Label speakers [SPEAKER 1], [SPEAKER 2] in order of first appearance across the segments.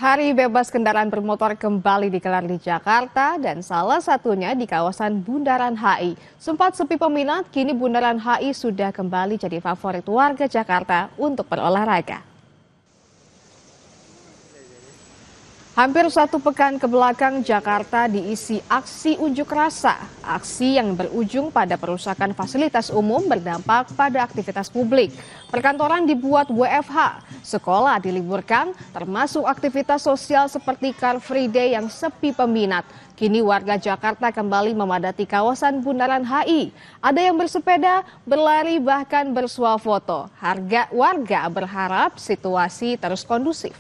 [SPEAKER 1] Hari Bebas Kendaraan Bermotor kembali digelar di Jakarta dan salah satunya di kawasan Bundaran HI. Sempat sepi peminat, kini Bundaran HI sudah kembali jadi favorit warga Jakarta untuk berolahraga. Hampir satu pekan ke belakang, Jakarta diisi aksi unjuk rasa. Aksi yang berujung pada perusakan fasilitas umum berdampak pada aktivitas publik. Perkantoran dibuat WFH, sekolah diliburkan, termasuk aktivitas sosial seperti Car Free Day yang sepi peminat. Kini warga Jakarta kembali memadati kawasan Bundaran HI. Ada yang bersepeda, berlari, bahkan bersuah foto. Warga berharap situasi terus kondusif.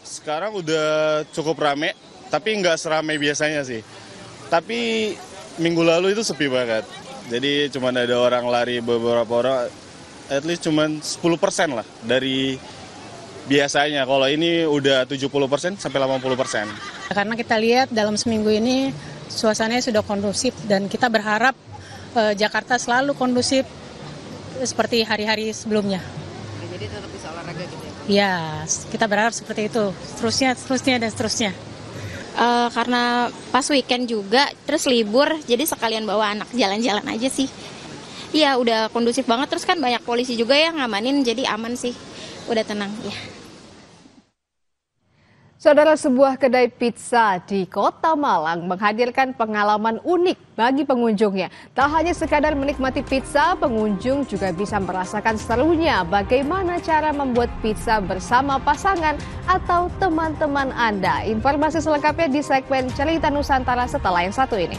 [SPEAKER 2] Sekarang udah cukup rame, tapi nggak seramai biasanya sih. Tapi minggu lalu itu sepi banget. Jadi cuma ada orang lari beberapa orang, at least cuma 10% lah dari biasanya. Kalau ini udah 70% sampai 80%.
[SPEAKER 3] Karena kita lihat dalam seminggu ini suasananya sudah kondusif dan kita berharap Jakarta selalu kondusif seperti hari-hari sebelumnya.
[SPEAKER 4] Jadi tetap bisa olahraga gitu ya?
[SPEAKER 3] Ya, kita berharap seperti itu. Seterusnya.
[SPEAKER 5] Karena pas weekend juga, terus libur, jadi sekalian bawa anak jalan-jalan aja sih. Iya, udah kondusif banget, terus kan banyak polisi juga ya ngamanin, jadi aman sih. Udah tenang, ya.
[SPEAKER 1] Saudara, sebuah kedai pizza di Kota Malang menghadirkan pengalaman unik bagi pengunjungnya. Tak hanya sekadar menikmati pizza, pengunjung juga bisa merasakan serunya bagaimana cara membuat pizza bersama pasangan atau teman-teman Anda. Informasi selengkapnya di segmen Cerita Nusantara setelah yang satu ini.